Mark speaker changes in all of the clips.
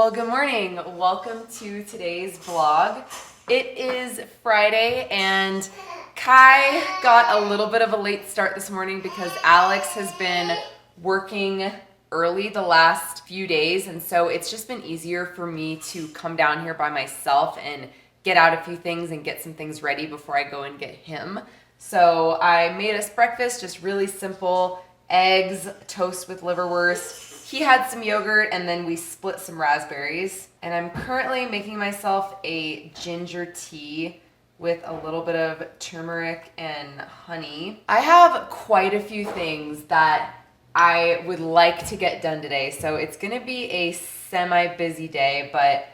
Speaker 1: Well, good morning. Welcome to today's vlog. It is Friday and Kai got a little bit of a late start this morning because Alex has been working early the last few days, and so it's just been easier for me to come down here by myself and get out a few things and get some things ready before I go and get him. So I made us breakfast, just really simple, eggs, toast with liverwurst. He had some yogurt and then we split some raspberries. And I'm currently making myself a ginger tea with a little bit of turmeric and honey. I have quite a few things that I would like to get done today. So it's gonna be a semi-busy day, but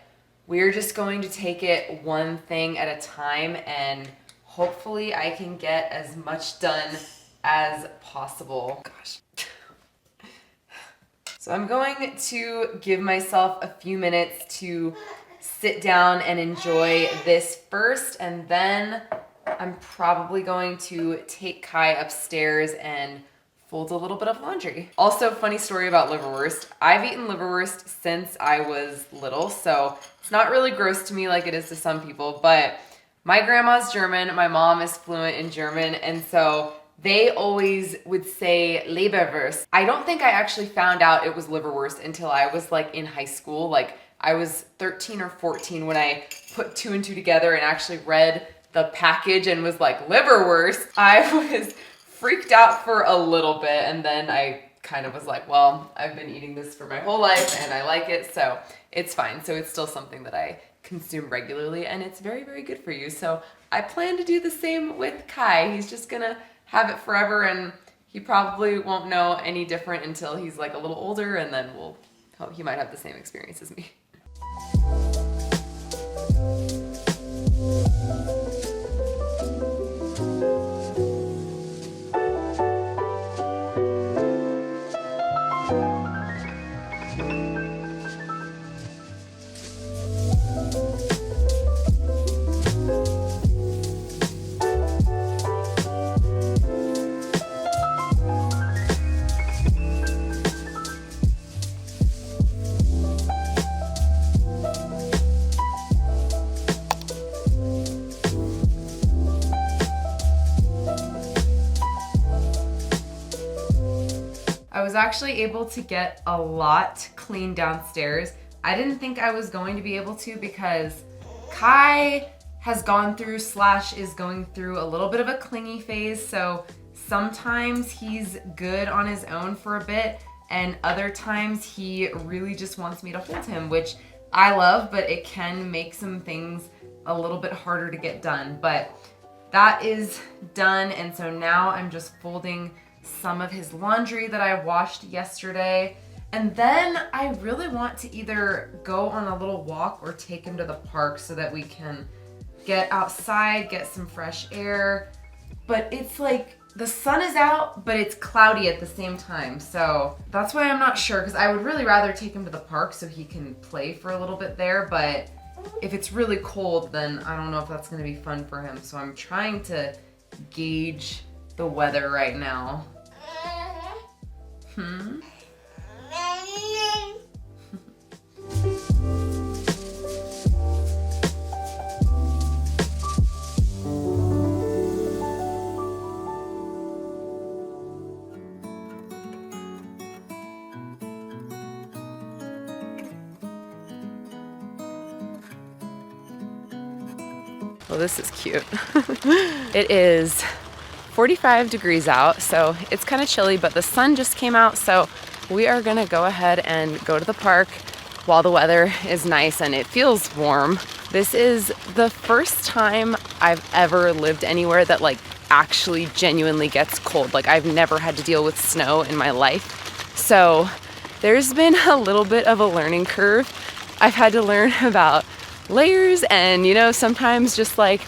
Speaker 1: we're just going to take it one thing at a time and hopefully I can get as much done as possible. Gosh. So I'm going to give myself a few minutes to sit down and enjoy this first, and then I'm probably going to take Kai upstairs and fold a little bit of laundry. Also, funny story about liverwurst. I've eaten liverwurst since I was little, so it's not really gross to me like it is to some people, but my grandma's German, my mom is fluent in German, and so they always would say Leberwurst. I don't think I actually found out it was liverwurst until I was like in high school. Like I was 13 or 14 when I put two and two together and actually read the package and was like, liverwurst. I was freaked out for a little bit and then I kind of was like, well, I've been eating this for my whole life and I like it, so it's fine. So it's still something that I consume regularly and it's very, very good for you. So I plan to do the same with Kai. He's just gonna have it forever and he probably won't know any different until he's like a little older, and then he might have the same experience as me. I was actually able to get a lot cleaned downstairs. I didn't think I was going to be able to because Kai has gone through / is going through a little bit of a clingy phase. So sometimes he's good on his own for a bit and other times he really just wants me to hold him, which I love, but it can make some things a little bit harder to get done. But that is done, and so now I'm just folding some of his laundry that I washed yesterday. And then I really want to either go on a little walk or take him to the park so that we can get outside, get some fresh air. But it's like the sun is out, but it's cloudy at the same time. So that's why I'm not sure, because I would really rather take him to the park so he can play for a little bit there. But if it's really cold, then I don't know if that's gonna be fun for him. So I'm trying to gauge the weather right now. Well, this is cute. It is 45 degrees out, so it's kind of chilly, but the sun just came out, so we are gonna go ahead and go to the park while the weather is nice and it feels warm. This is the first time I've ever lived anywhere that like actually genuinely gets cold. Like I've never had to deal with snow in my life. So there's been a little bit of a learning curve. I've had to learn about layers and, you know, sometimes just like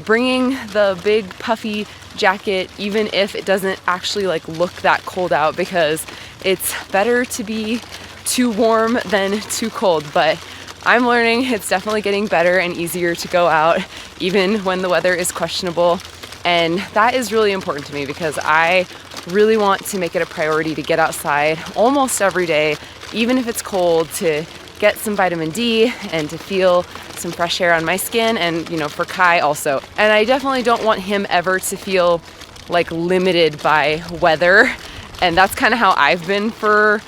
Speaker 1: bringing the big puffy jacket even if it doesn't actually like look that cold out, because it's better to be too warm than too cold. But I'm learning it's definitely getting better and easier to go out even when the weather is questionable, and that is really important to me because I really want to make it a priority to get outside almost every day, even if it's cold, to get some vitamin D and to feel some fresh air on my skin, and you know, for Kai also. And I definitely don't want him ever to feel like limited by weather, and that's kind of how I've been for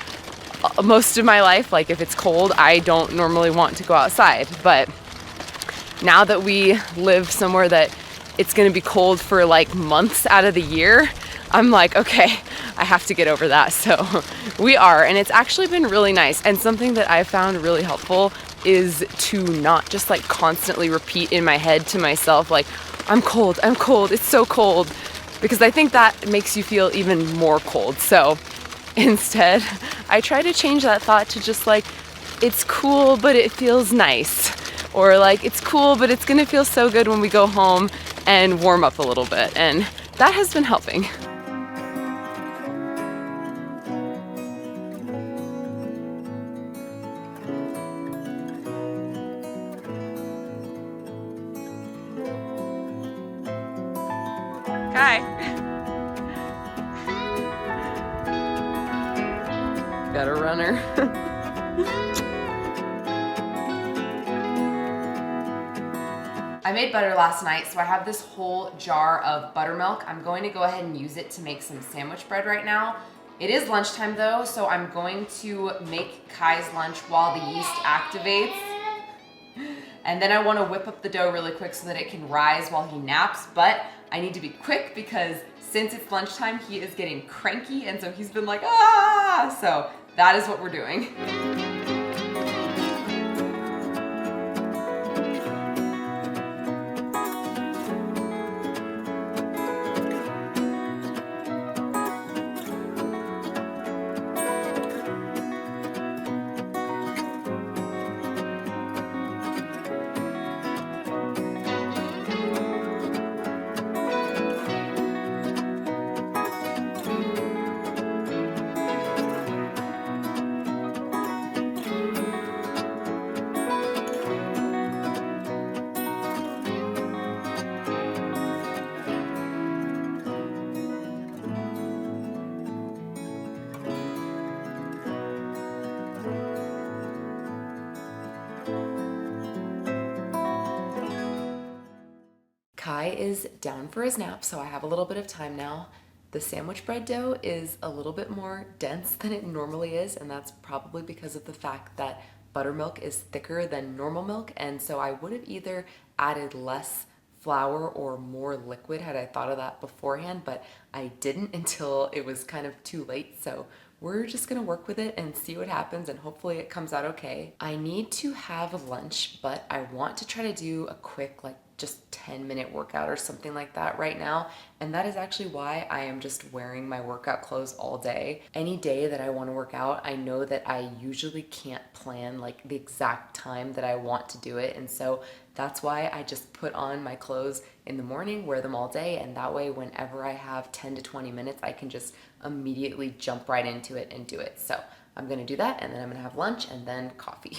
Speaker 1: most of my life. Like if it's cold, I don't normally want to go outside, but now that we live somewhere that it's gonna be cold for like months out of the year, I'm like, okay, I have to get over that. So we are, and it's actually been really nice. And something that I found really helpful is to not just like constantly repeat in my head to myself, like, I'm cold, it's so cold, because I think that makes you feel even more cold. So instead, I try to change that thought to just like, it's cool, but it feels nice. Or like, it's cool, but it's gonna feel so good when we go home and warm up a little bit. And that has been helping. Kai. Got a runner. I made butter last night, so I have this whole jar of buttermilk. I'm going to go ahead and use it to make some sandwich bread right now. It is lunchtime though, so I'm going to make Kai's lunch while the yeast activates. And then I want to whip up the dough really quick so that it can rise while he naps, but I need to be quick because since it's lunchtime, he is getting cranky, and so he's been like, ah! So that is what we're doing. Kai is down for his nap, so I have a little bit of time now. The sandwich bread dough is a little bit more dense than it normally is, and that's probably because of the fact that buttermilk is thicker than normal milk, and so I would have either added less flour or more liquid had I thought of that beforehand, but I didn't until it was kind of too late, so we're just gonna work with it and see what happens, and hopefully it comes out okay. I need to have lunch, but I want to try to do a quick, like, just 10-minute workout or something like that right now, and that is actually why I am just wearing my workout clothes all day. Any day that I want to work out, I know that I usually can't plan like the exact time that I want to do it, and so that's why I just put on my clothes in the morning, wear them all day, and that way whenever I have 10 to 20 minutes, I can just immediately jump right into it and do it. So I'm gonna do that, and then I'm gonna have lunch and then coffee.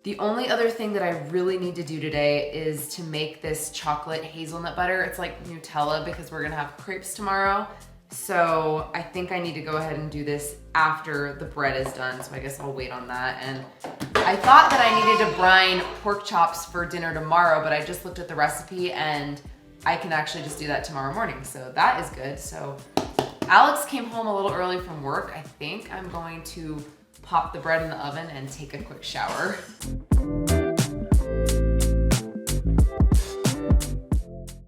Speaker 1: The only other thing that I really need to do today is to make this chocolate hazelnut butter. It's like Nutella because we're gonna have crepes tomorrow. So I think I need to go ahead and do this after the bread is done. So I guess I'll wait on that. And I thought that I needed to brine pork chops for dinner tomorrow, but I just looked at the recipe and I can actually just do that tomorrow morning. So that is good. So Alex came home a little early from work. I think I'm going to pop the bread in the oven and take a quick shower.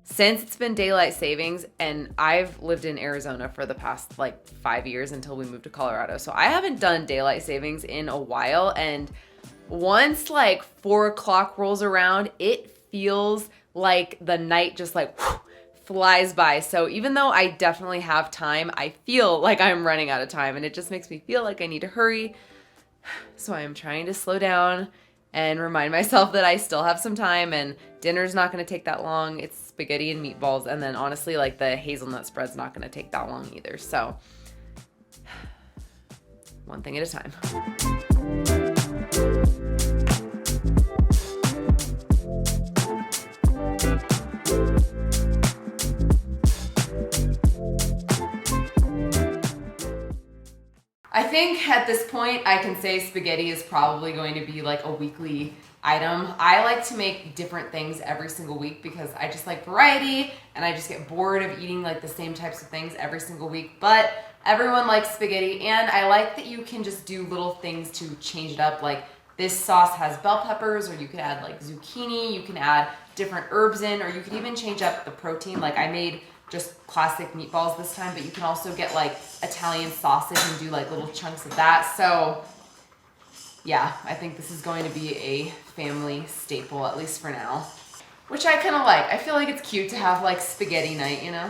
Speaker 1: Since it's been daylight savings, and I've lived in Arizona for the past like 5 years until we moved to Colorado, so I haven't done daylight savings in a while, and once like 4 o'clock rolls around, it feels like the night just like flies by. So even though I definitely have time, I feel like I'm running out of time, and it just makes me feel like I need to hurry. So I am trying to slow down and remind myself that I still have some time, and dinner's not gonna take that long. It's spaghetti and meatballs, and then honestly, like the hazelnut spread's not gonna take that long either. So one thing at a time. I think at this point I can say spaghetti is probably going to be like a weekly item. I like to make different things every single week because I just like variety, and I just get bored of eating like the same types of things every single week. But everyone likes spaghetti, and I like that you can just do little things to change it up. Like this sauce has bell peppers, or you could add like zucchini, you can add different herbs in, or you could even change up the protein. Like I made just classic meatballs this time, but you can also get like Italian sausage and do like little chunks of that. So yeah, I think this is going to be a family staple, at least for now, which I kind of like. I feel like it's cute to have like spaghetti night, you know?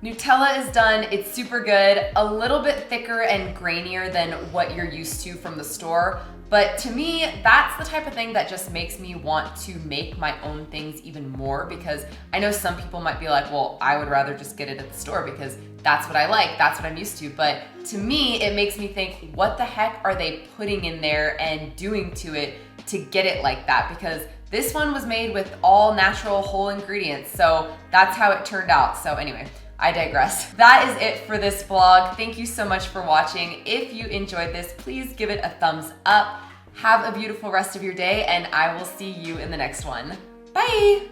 Speaker 1: Nutella is done. It's super good. A little bit thicker and grainier than what you're used to from the store. But to me, that's the type of thing that just makes me want to make my own things even more, because I know some people might be like, well, I would rather just get it at the store because that's what I like, that's what I'm used to. But to me, it makes me think, what the heck are they putting in there and doing to it to get it like that? Because this one was made with all natural whole ingredients. So that's how it turned out. So anyway, I digress. That is it for this vlog. Thank you so much for watching. If you enjoyed this, please give it a thumbs up. Have a beautiful rest of your day, and I will see you in the next one. Bye.